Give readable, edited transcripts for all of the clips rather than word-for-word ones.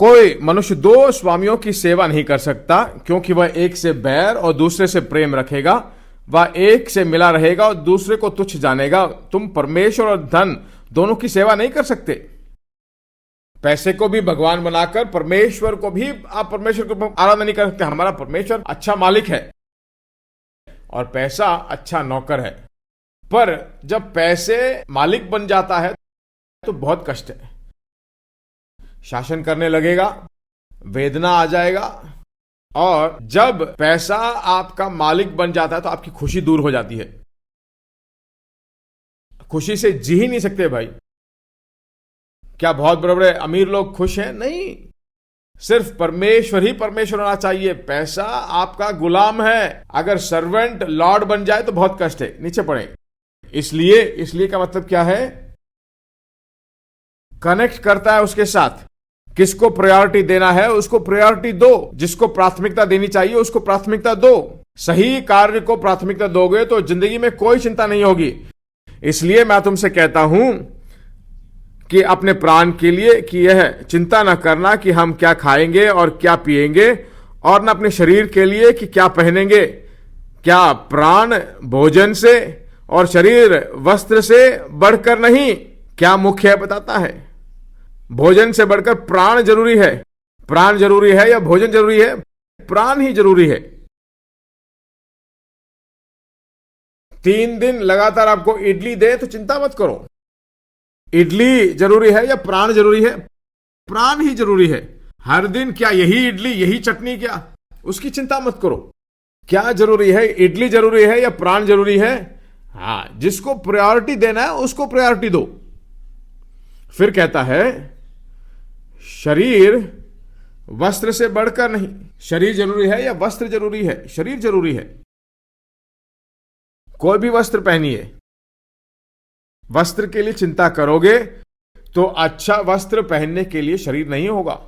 कोई मनुष्य दो स्वामियों की सेवा नहीं कर सकता, क्योंकि वह एक से बैर और दूसरे से प्रेम रखेगा, वह एक से मिला रहेगा और दूसरे को तुच्छ जानेगा। तुम परमेश्वर और धन दोनों की सेवा नहीं कर सकते। पैसे को भी भगवान बनाकर परमेश्वर को भी आप परमेश्वर को आराधना नहीं कर सकते। हमारा परमेश्वर अच्छा मालिक है और पैसा अच्छा नौकर है, पर जब पैसे मालिक बन जाता है तो बहुत कष्ट है। शासन करने लगेगा, वेदना आ जाएगा, और जब पैसा आपका मालिक बन जाता है तो आपकी खुशी दूर हो जाती है। खुशी से जी ही नहीं सकते भाई। क्या बहुत बड़े बड़े अमीर लोग खुश हैं? नहीं, सिर्फ परमेश्वर ही परमेश्वर होना चाहिए। पैसा आपका गुलाम है। अगर सर्वेंट लॉर्ड बन जाए तो बहुत कष्ट है, नीचे पड़े। इसलिए का मतलब क्या है? कनेक्ट करता है उसके साथ। किसको प्रायोरिटी देना है उसको प्रायोरिटी दो, जिसको प्राथमिकता देनी चाहिए उसको प्राथमिकता दो। सही कार्य को प्राथमिकता दोगे तो जिंदगी में कोई चिंता नहीं होगी। इसलिए मैं तुमसे कहता हूं कि अपने प्राण के लिए कि यह चिंता न करना कि हम क्या खाएंगे और क्या पिएंगे, और न अपने शरीर के लिए कि क्या पहनेंगे। क्या प्राण भोजन से और शरीर वस्त्र से बढ़कर नहीं? क्या मुख्य है बताता है। भोजन से बढ़कर प्राण जरूरी है। प्राण जरूरी है या भोजन जरूरी है? प्राण ही जरूरी है। 3 दिन लगातार आपको इडली दे तो चिंता मत करो। इडली जरूरी है या प्राण जरूरी है? प्राण ही जरूरी है। हर दिन क्या यही इडली यही चटनी? क्या उसकी चिंता मत करो। क्या जरूरी है? इडली जरूरी है या प्राण जरूरी है? हाँ, जिसको प्रायोरिटी देना है उसको प्रायोरिटी दो। फिर कहता है शरीर वस्त्र से बढ़कर नहीं। शरीर जरूरी है या वस्त्र जरूरी है? शरीर जरूरी है। कोई भी वस्त्र पहनिए, वस्त्र के लिए चिंता करोगे तो अच्छा वस्त्र पहनने के लिए शरीर नहीं होगा।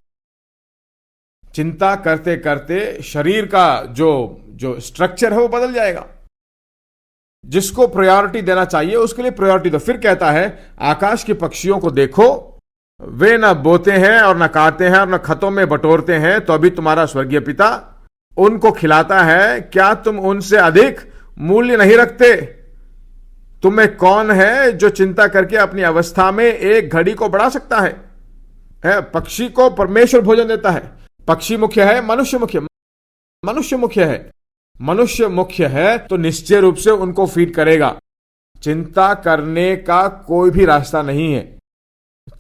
चिंता करते करते शरीर का जो स्ट्रक्चर है वो बदल जाएगा। जिसको प्रायोरिटी देना चाहिए उसके लिए प्रायोरिटी दो। फिर कहता है आकाश के पक्षियों को देखो, वे न बोते हैं और न काटते हैं और न खतों में बटोरते हैं, तो अभी तुम्हारा स्वर्गीय पिता उनको खिलाता है। क्या तुम उनसे अधिक मूल्य नहीं रखते? तुम्हें कौन है जो चिंता करके अपनी अवस्था में एक घड़ी को बढ़ा सकता है? पक्षी को परमेश्वर भोजन देता है। पक्षी मुख्य है? मनुष्य मुख्य? मनुष्य मुख्य है। मनुष्य मुख्य है तो निश्चय रूप से उनको फीड करेगा। चिंता करने का कोई भी रास्ता नहीं है।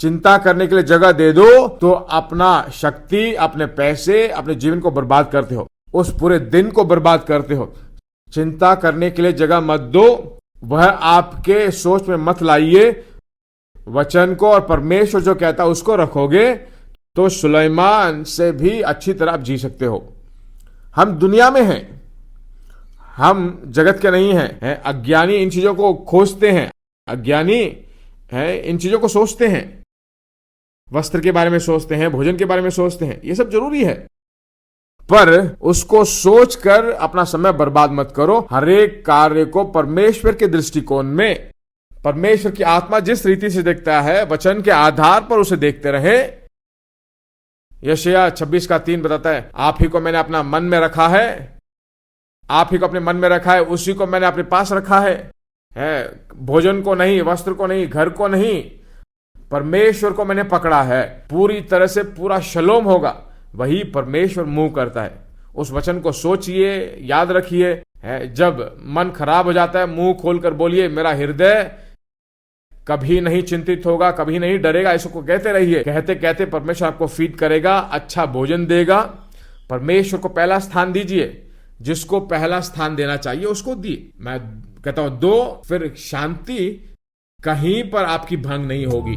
चिंता करने के लिए जगह दे दो तो अपना शक्ति, अपने पैसे, अपने जीवन को बर्बाद करते हो, उस पूरे दिन को बर्बाद करते हो। चिंता करने के लिए जगह मत दो, वह आपके सोच में मत लाइए। वचन को और परमेश्वर जो कहता है उसको रखोगे तो सुलेमान से भी अच्छी तरह आप जी सकते हो। हम दुनिया में हैं, हम जगत के नहीं हैं। अज्ञानी इन चीजों को खोजते हैं, अज्ञानी है इन चीजों को सोचते हैं। वस्त्र के बारे में सोचते हैं, भोजन के बारे में सोचते हैं, ये सब जरूरी है, पर उसको सोचकर अपना समय बर्बाद मत करो। हर एक कार्य को परमेश्वर के दृष्टिकोण में, परमेश्वर की आत्मा जिस रीति से देखता है वचन के आधार पर उसे देखते रहे। यशायाह 26:3 बताता है आप ही को मैंने अपना मन में रखा है, आप ही को अपने मन में रखा है, उसी को मैंने अपने पास रखा है। भोजन को नहीं, वस्त्र को नहीं, घर को नहीं, परमेश्वर को मैंने पकड़ा है। पूरी तरह से पूरा शलोम होगा, वही परमेश्वर मुंह करता है। उस वचन को सोचिए, याद रखिए। जब मन खराब हो जाता है मुंह खोलकर बोलिए मेरा हृदय कभी नहीं चिंतित होगा, कभी नहीं डरेगा। इसको कहते रहिए। कहते कहते परमेश्वर आपको फीड करेगा, अच्छा भोजन देगा। परमेश्वर को पहला स्थान दीजिए। जिसको पहला स्थान देना चाहिए उसको दिए। मैं कहता हूं दो, फिर शांति कहीं पर आपकी भंग नहीं होगी।